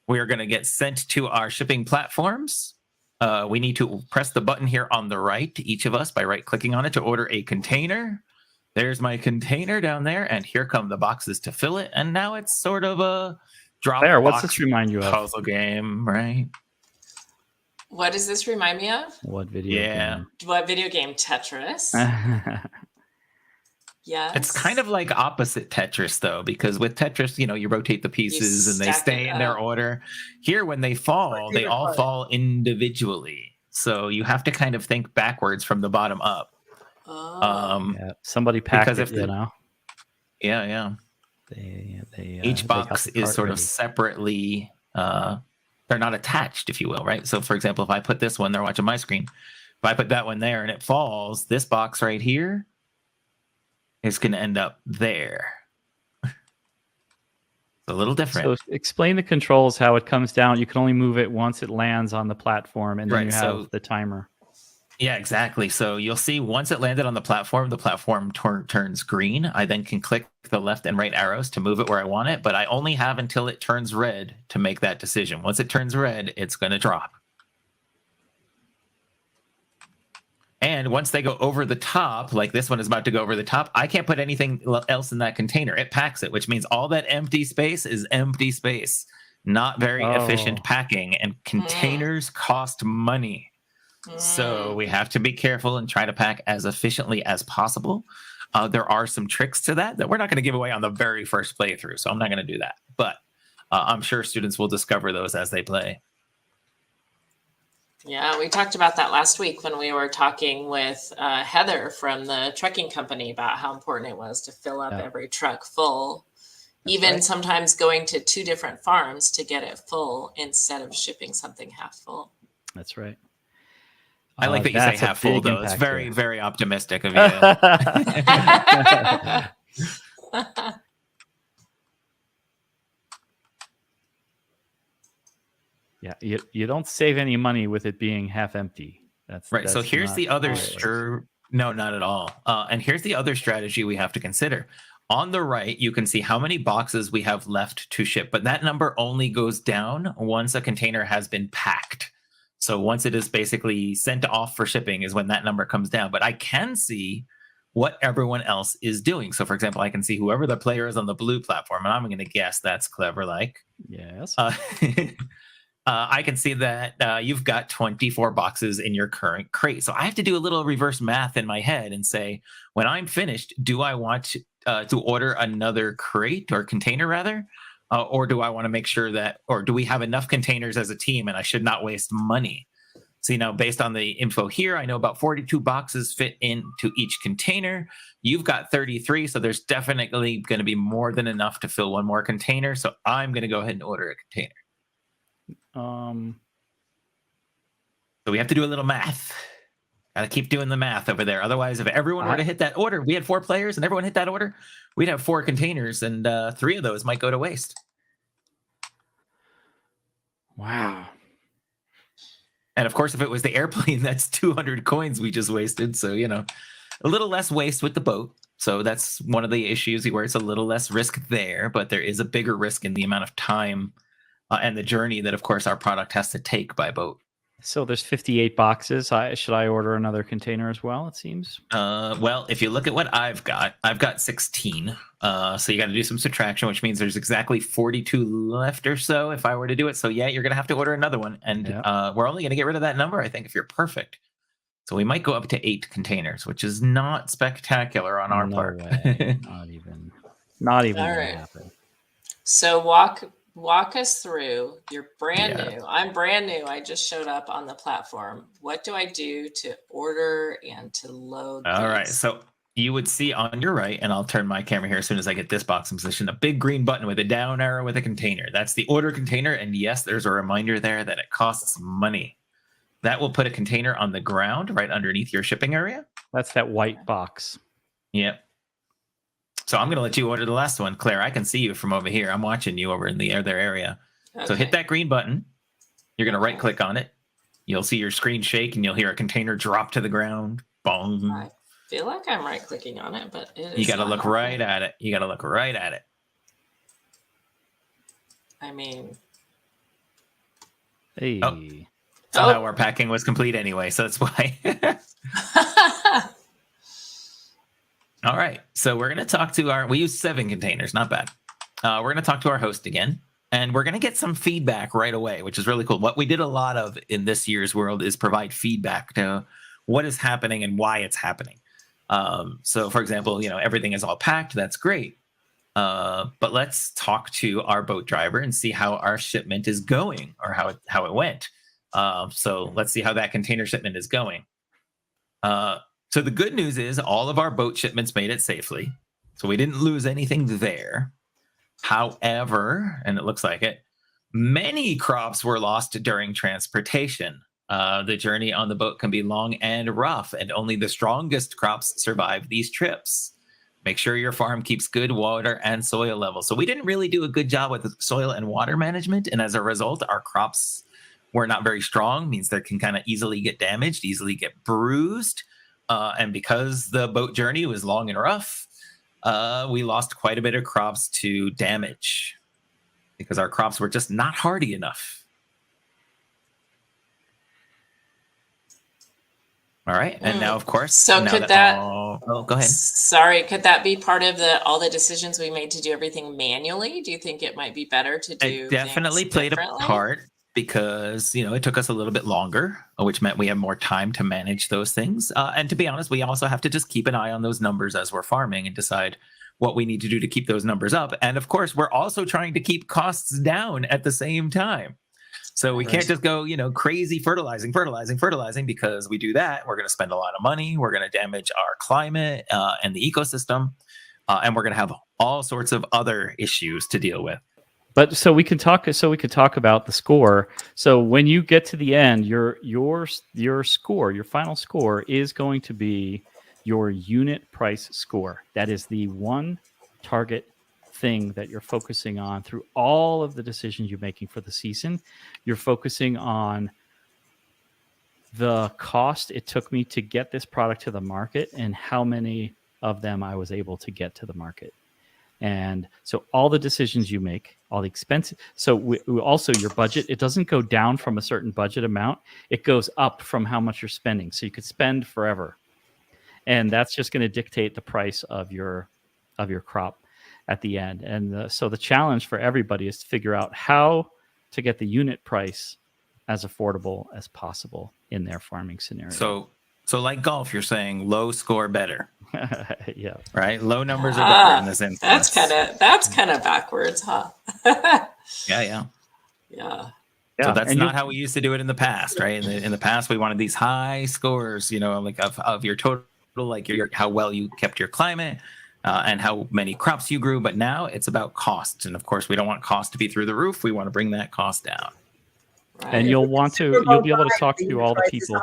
We are going to get sent to our shipping platforms. We need to press the button here on the right, each of us, by right-clicking on it to order a container. There's my container down there, and here come the boxes to fill it. And now it's sort of a Claire, what's Dropbox this remind you of? puzzle game, right? What does this remind me of? What video What video game? Tetris. game? Yes. It's kind of like opposite Tetris, though, because with Tetris, you rotate the pieces and they stack stay it in their up. order. Here, when they fall, they all fall individually. So you have to kind of think backwards from the bottom up. Oh. Yeah, somebody packed because it, if the- Yeah. Each box is sort of separately, they're not attached, if you will, right? So, for example, if I put this one, they're watching my screen. If I put that one there and it falls, this box right here is going to end up there. It's a little different. So explain the controls, how it comes down. You can only move it once it lands on the platform, and then Right, you have the timer. Yeah, exactly. So you'll see once it landed on the platform turns green. I then can click the left and right arrows to move it where I want it, but I only have until it turns red to make that decision. Once it turns red, it's going to drop. And once they go over the top, like this one is about to go over the top, I can't put anything else in that container. It packs it, which means all that empty space is empty space. Not very efficient packing, and containers cost money. So we have to be careful and try to pack as efficiently as possible. There are some tricks to that we're not going to give away on the very first playthrough, so I'm not going to do that. But I'm sure students will discover those as they play. Yeah, we talked about that last week when we were talking with Heather from the trucking company about how important it was to fill up every truck full, even sometimes going to 2 different farms to get it full instead of shipping something half full. That's right. I like that you say half full, though. It's very, very optimistic of you. Yeah, you don't save any money with it being half empty. That's right. So here's the other no, not at all. And here's the other strategy we have to consider. On the right, you can see how many boxes we have left to ship, but that number only goes down once a container has been packed. So once it is basically sent off for shipping is when that number comes down. But I can see what everyone else is doing. So, for example, I can see whoever the player is on the blue platform, and I'm going to guess that's Clever Like. Yes. I can see that you've got 24 boxes in your current crate. So I have to do a little reverse math in my head and say, when I'm finished, do I want to order another crate or container rather? Or do I want to make sure that, or do we have enough containers as a team and I should not waste money? So, based on the info here, I know about 42 boxes fit into each container. You've got 33, so there's definitely going to be more than enough to fill one more container. So I'm going to go ahead and order a container. So we have to do a little math. Got to keep doing the math over there. Otherwise, if everyone were to hit that order, we had 4 players and everyone hit that order, we'd have 4 containers and 3 of those might go to waste. Wow. And of course, if it was the airplane, that's 200 coins we just wasted. So, a little less waste with the boat. So that's one of the issues where it's a little less risk there, but there is a bigger risk in the amount of time and the journey that, of course, our product has to take by boat. So there's 58 boxes. Should I order another container as well, it seems? Well, if you look at what I've got 16. So you got to do some subtraction, which means there's exactly 42 left or so if I were to do it. So yeah, you're going to have to order another one. And we're only going to get rid of that number, I think, if you're perfect. So we might go up to 8 containers, which is not spectacular on our part. Way. Not even All gonna right. happen. So walk us through. You're brand new. I'm brand new. I just showed up on the platform. What do I do to order and to load? All right. So you would see on your right, and I'll turn my camera here as soon as I get this box in position, a big green button with a down arrow with a container. That's the order container. And yes, there's a reminder there that it costs money. That will put a container on the ground right underneath your shipping area. That's that white box. Yep. So I'm going to let you order the last one. Claire, I can see you from over here. I'm watching you over in the other area. Okay. So hit that green button. You're going to right click on it. You'll see your screen shake and you'll hear a container drop to the ground. Boom. I feel like I'm right clicking on it, but it is You got to not look happening. right at it. You got to look right at it. I mean, Hey. Oh. Somehow our packing was complete anyway, so that's why. All right. So we're going to talk to we use 7 containers. Not bad. We're going to talk to our host again, and we're going to get some feedback right away, which is really cool. What we did a lot of in this year's world is provide feedback to what is happening and why it's happening. So for example, everything is all packed. That's great. But let's talk to our boat driver and see how our shipment is going or how it went. So let's see how that container shipment is going. So the good news is all of our boat shipments made it safely. So we didn't lose anything there. However, and it looks like it, many crops were lost during transportation. The journey on the boat can be long and rough, and only the strongest crops survive these trips. Make sure your farm keeps good water and soil levels. So we didn't really do a good job with soil and water management, and as a result, our crops were not very strong, means they can kind of easily get damaged, easily get bruised. And because the boat journey was long and rough, we lost quite a bit of crops to damage because our crops were just not hardy enough. All right. And now, of course. So could go ahead. Sorry, could that be part of all the decisions we made to do everything manually? Do you think it might be better to do It definitely things played a differently? part because, it took us a little bit longer, which meant we have more time to manage those things. And to be honest, we also have to just keep an eye on those numbers as we're farming and decide what we need to do to keep those numbers up. And of course, we're also trying to keep costs down at the same time. So we can't just go, crazy fertilizing, because we do that, we're going to spend a lot of money. We're going to damage our climate and the ecosystem. And we're going to have all sorts of other issues to deal with. But so we can talk about the score. So when you get to the end, your score, your final score is going to be your unit price score. That is the one target thing that you're focusing on through all of the decisions you're making for the season. You're focusing on the cost it took me to get this product to the market and how many of them I was able to get to the market. And so all the decisions you make, all the expenses. So also your budget, it doesn't go down from a certain budget amount. It goes up from how much you're spending. So you could spend forever. And that's just going to dictate the price of your crop at the end. And so the challenge for everybody is to figure out how to get the unit price as affordable as possible in their farming scenario. So like golf, you're saying low score better. Yeah. Right? Low numbers are better in this instance. That's kind of backwards, huh? Yeah. Yeah, So that's not how we used to do it in the past, right? In the past, we wanted these high scores, like of your total, like your how well you kept your climate and how many crops you grew. But now it's about costs, and of course, we don't want cost to be through the roof. We want to bring that cost down. Right. And you'll be able to talk to all the people.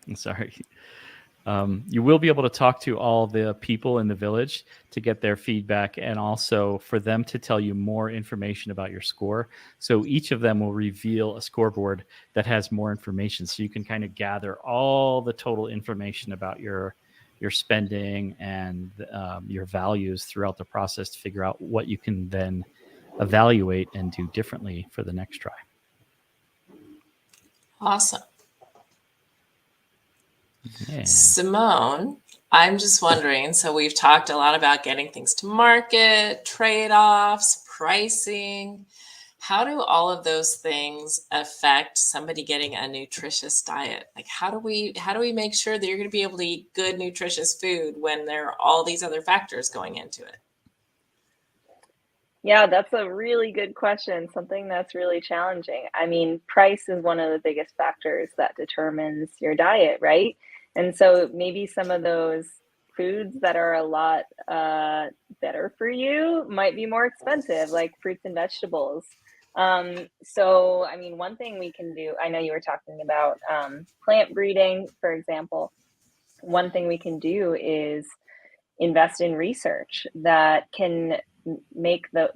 I'm sorry. You will be able to talk to all the people in the village to get their feedback and also for them to tell you more information about your score. So each of them will reveal a scoreboard that has more information. So you can kind of gather all the total information about your spending and your values throughout the process to figure out what you can then evaluate and do differently for the next try. Awesome. Yeah. Simone, I'm just wondering, so we've talked a lot about getting things to market, trade-offs, pricing. How do all of those things affect somebody getting a nutritious diet? Like how do we make sure that you're going to be able to eat good, nutritious food when there are all these other factors going into it? Yeah, that's a really good question. Something that's really challenging. I mean, price is one of the biggest factors that determines your diet, right? And so maybe some of those foods that are a lot better for you might be more expensive, like fruits and vegetables. So, I mean, one thing we can do, I know you were talking about plant breeding, for example. One thing we can do is invest in research that can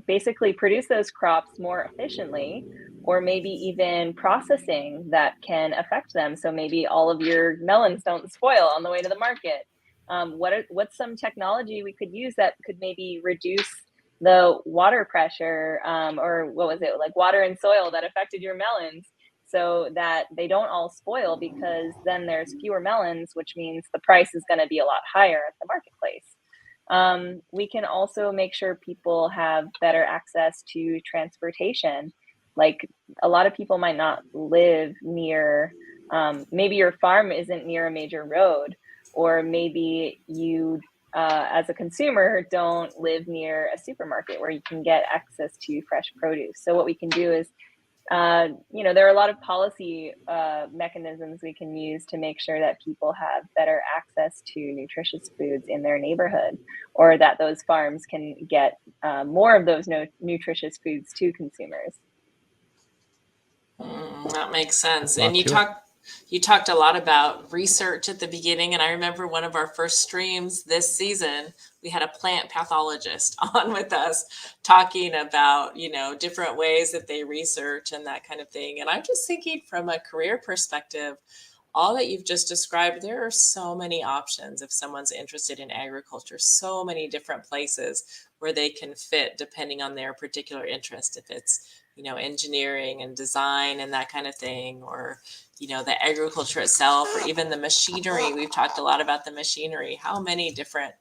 basically produce those crops more efficiently, or maybe even processing that can affect them. So maybe all of your melons don't spoil on the way to the market. What's some technology we could use that could maybe reduce the water pressure, or what was it, like water and soil that affected your melons, so that they don't all spoil, because then there's fewer melons, which means the price is going to be a lot higher at the marketplace. We can also make sure people have better access to transportation. Like, a lot of people might not live near, maybe your farm isn't near a major road, or maybe you, as a consumer, don't live near a supermarket where you can get access to fresh produce. So what we can do is, there are a lot of policy mechanisms we can use to make sure that people have better access to nutritious foods in their neighborhood, or that those farms can get more of those nutritious foods to consumers. That makes sense. And you talked a lot about research at the beginning, and I remember one of our first streams this season, we had a plant pathologist on with us talking about, different ways that they research and that kind of thing. And I'm just thinking, from a career perspective, all that you've just described, there are so many options if someone's interested in agriculture, so many different places where they can fit depending on their particular interest. If it's, engineering and design and that kind of thing, or, the agriculture itself, or even the machinery. We've talked a lot about the machinery, how many different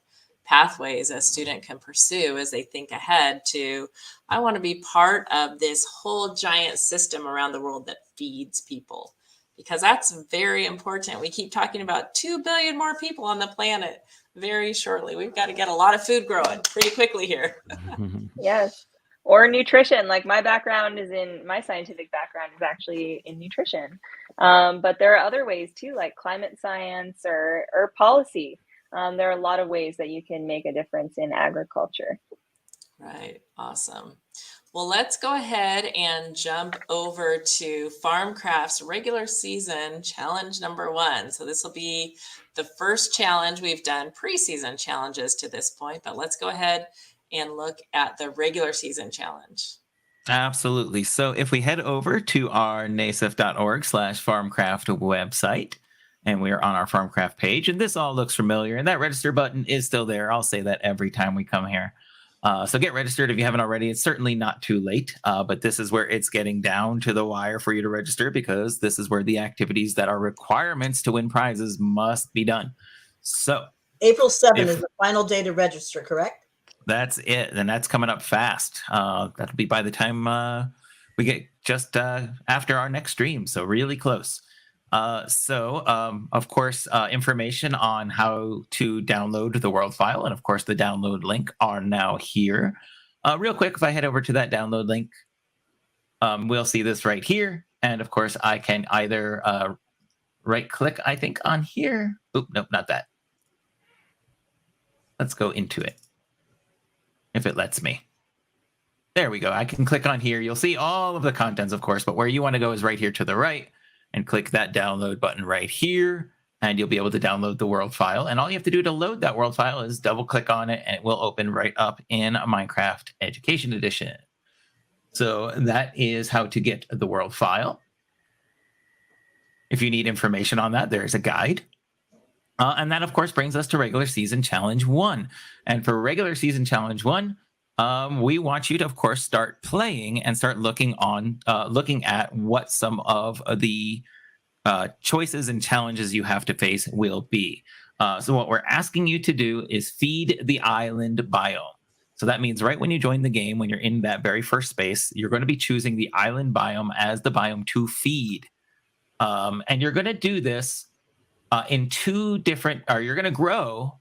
pathways a student can pursue as they think ahead to, I want to be part of this whole giant system around the world that feeds people, because that's very important. We keep talking about 2 billion more people on the planet very shortly. We've got to get a lot of food growing pretty quickly here. Yes. Or nutrition. Like, my scientific background is actually in nutrition. But there are other ways too, like climate science or policy. There are a lot of ways that you can make a difference in agriculture. Right. Awesome. Well, let's go ahead and jump over to Farmcraft's regular season challenge number 1. So this will be the first challenge. We've done preseason challenges to this point, but let's go ahead and look at the regular season challenge. Absolutely. So if we head over to our nasif.org/farmcraft website, and we're on our Farmcraft page, and this all looks familiar, and that register button is still there. I'll say that every time we come here. So get registered if you haven't already. It's certainly not too late, but this is where it's getting down to the wire for you to register, because this is where the activities that are requirements to win prizes must be done. So April 7th is the final day to register, correct? That's it. And that's coming up fast. That'll be by the time we get just after our next stream. So really close. Of course, information on how to download the world file, and of course the download link, are now here. Real quick, if I head over to that download link, we'll see this right here. And of course, I can either right click, I think, on here. Oop, nope, not that. Let's go into it, if it lets me. There we go. I can click on here. You'll see all of the contents, of course, but where you want to go is right here to the right, and click that download button right here, and you'll be able to download the world file. And all you have to do to load that world file is double click on it, and it will open right up in Minecraft Education Edition. So that is how to get the world file. If you need information on that, there's a guide. And that, of course, brings us to regular season challenge 1. And for regular season challenge 1, we want you to, of course, start playing and start looking at what some of the choices and challenges you have to face will be. So what we're asking you to do is feed the island biome. So that means right when you join the game, when you're in that very first space, you're going to be choosing the island biome as the biome to feed. And you're going to do this you're going to grow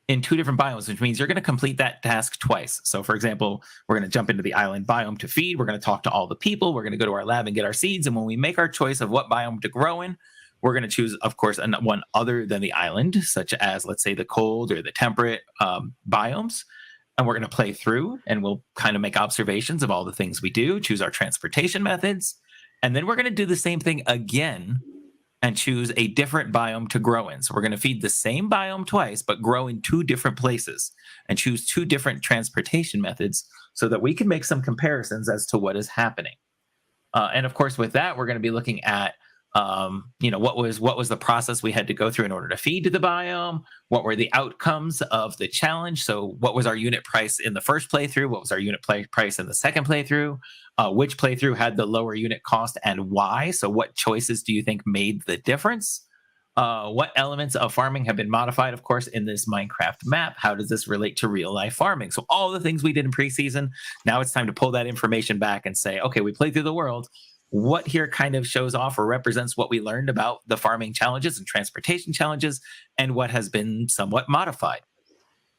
in 2 different biomes, which means you're going to complete that task twice. So for example, we're going to jump into the island biome to feed. We're going to talk to all the people. We're going to go to our lab and get our seeds. And when we make our choice of what biome to grow in, We're going to choose, of course, one other than the island, such as, let's say, the cold or the temperate biomes. And we're going to play through, and we'll kind of make observations of all the things we do, choose our transportation methods. And then we're going to do the same thing again and choose a different biome to grow in. So we're going to feed the same biome twice, but grow in 2 different places and choose 2 different transportation methods so that we can make some comparisons as to what is happening. And of course, with that, we're going to be looking at, what was the process we had to go through in order to feed to the biome? What were the outcomes of the challenge? So what was our unit price in the first playthrough? What was our unit price in the second playthrough? Which playthrough had the lower unit cost and why? So what choices do you think made the difference? What elements of farming have been modified, of course, in this Minecraft map? How does this relate to real life farming? So all the things we did in preseason, now it's time to pull that information back and say, okay, we played through the world. What here kind of shows off or represents what we learned about the farming challenges and transportation challenges and what has been somewhat modified.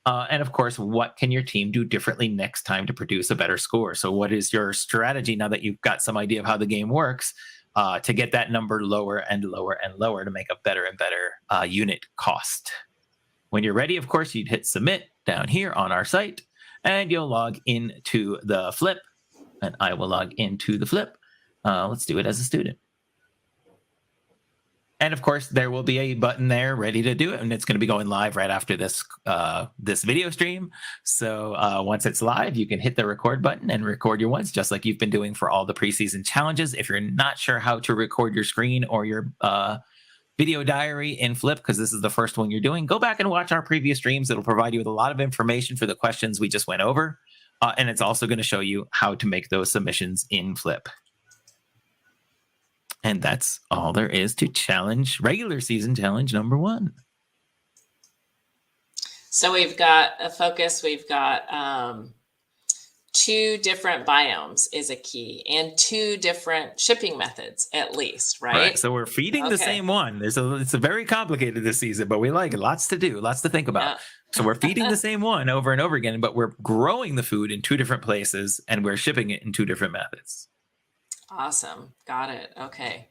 And of course, what can your team do differently next time to produce a better score? So what is your strategy now that you've got some idea of how the game works to get that number lower and lower and lower to make a better and better unit cost? When you're ready, of course, you'd hit submit down here on our site and you'll log into the flip, and I will log into the flip. Let's do it as a student. And of course, there will be a button there ready to do it, and it's going to be going live right after this video stream. So once it's live, you can hit the record button and record your ones, just like you've been doing for all the preseason challenges. If you're not sure how to record your screen or your video diary in Flip, because this is the first one you're doing, go back and watch our previous streams. It'll provide you with a lot of information for the questions we just went over, and it's also going to show you how to make those submissions in Flip. And that's all there is to regular season challenge number 1. So we've got a focus. We've got 2 different biomes is a key, and 2 different shipping methods at least, right? So we're feeding the same one. It's a very complicated this season, but we like it. Lots to do, lots to think about. Yeah. So we're feeding the same one over and over again, but we're growing the food in 2 different places, and we're shipping it in 2 different methods. Awesome. Got it. Okay.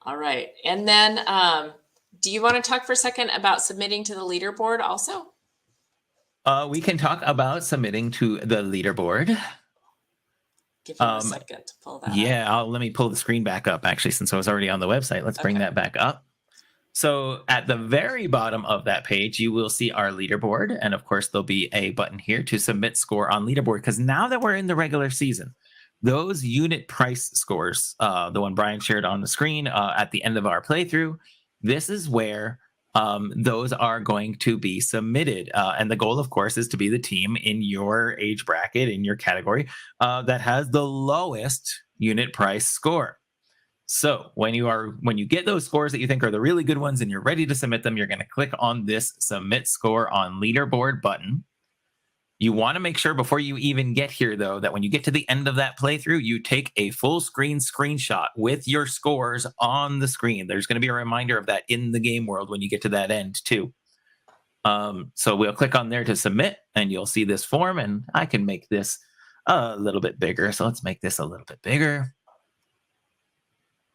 All right. And then do you want to talk for a second about submitting to the leaderboard also? We can talk about submitting to the leaderboard. Give me a second to pull that up. Let me pull the screen back up, actually, since I was already on the website. Let's bring that back up. So at the very bottom of that page, you will see our leaderboard. And of course, there'll be a button here to submit score on leaderboard, because now that we're in the regular season, those unit price scores, the one Brian shared on the screen at the end of our playthrough, this is where those are going to be submitted. And the goal, of course, is to be the team in your age bracket, in your category, that has the lowest unit price score. So when you get those scores that you think are the really good ones and you're ready to submit them, you're going to click on this Submit Score on Leaderboard button. You want to make sure before you even get here, though, that when you get to the end of that playthrough, you take a full screen screenshot with your scores on the screen. There's going to be a reminder of that in the game world when you get to that end, too. So we'll click on there to submit, and you'll see this form, and I can make this a little bit bigger. So let's make this a little bit bigger.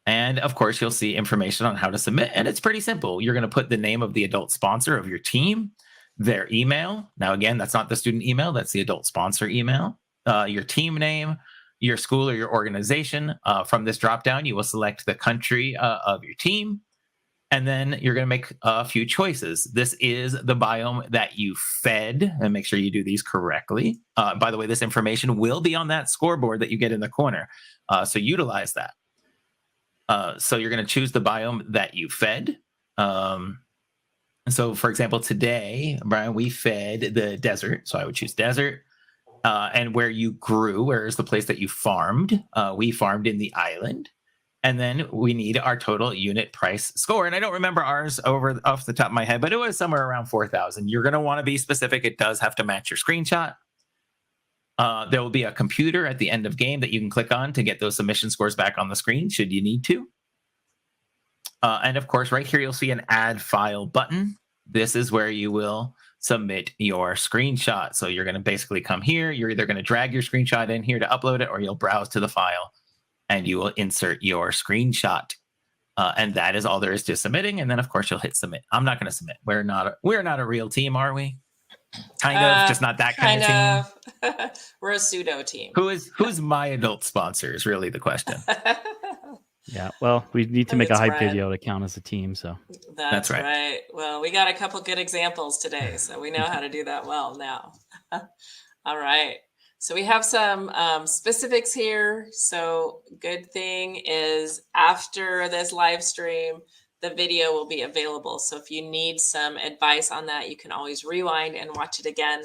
And of course, you'll see information on how to submit, and it's pretty simple. You're going to put the name of the adult sponsor of your team, their email. Now, again, that's not the student email. That's the adult sponsor email. Your team name, your school or your organization. From this dropdown, you will select the country of your team. And then you're going to make a few choices. This is the biome that you fed, and make sure you do these correctly. By the way, this information will be on that scoreboard that you get in the corner. So utilize that. So you're going to choose the biome that you fed. So, for example, today, Brian, we fed the desert. So I would choose desert. And where you grew, where is the place that you farmed? We farmed in the island. And then we need our total unit price score. And I don't remember ours off the top of my head, but it was somewhere around 4,000. You're going to want to be specific. It does have to match your screenshot. There will be a computer at the end of game that you can click on to get those submission scores back on the screen, should you need to. And of course, right here, you'll see an add file button. This is where you will submit your screenshot. So you're going to basically come here. You're either going to drag your screenshot in here to upload it, or you'll browse to the file and you will insert your screenshot. And that is all there is to submitting. And then of course you'll hit submit. I'm not going to submit. We're not a real team, are we? Kind of, just not that kind of team. We're a pseudo team. Who's my adult sponsor is really the question. Yeah, well, we need to make a That's hype right. video to count as a team. So That's right. Well, we got a couple good examples today, so we know how to do that well now. All right. So we have some specifics here. So good thing is after this live stream, the video will be available. So if you need some advice on that, you can always rewind and watch it again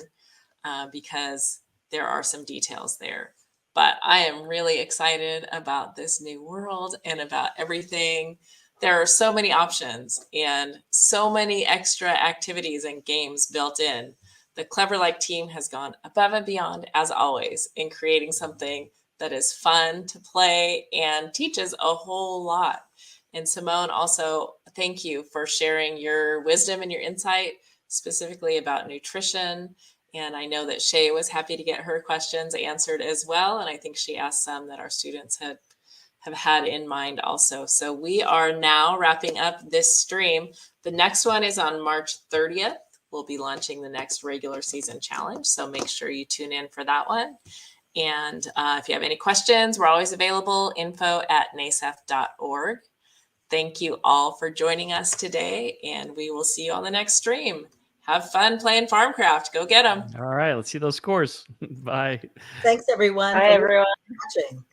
because there are some details there. But I am really excited about this new world and about everything. There are so many options and so many extra activities and games built in. The Clever Like team has gone above and beyond, as always, in creating something that is fun to play and teaches a whole lot. And Simone, also, thank you for sharing your wisdom and your insight, specifically about nutrition. And I know that Shae was happy to get her questions answered as well. And I think she asked some that our students have had in mind also. So we are now wrapping up this stream. The next one is on March 30th. We'll be launching the next regular season challenge. So make sure you tune in for that one. And if you have any questions, we're always available, info@nasef.org. Thank you all for joining us today, and we will see you on the next stream. Have fun playing Farmcraft. Go get them. all right, let's see those scores. Bye. Thanks everyone. Bye, everyone. Watching.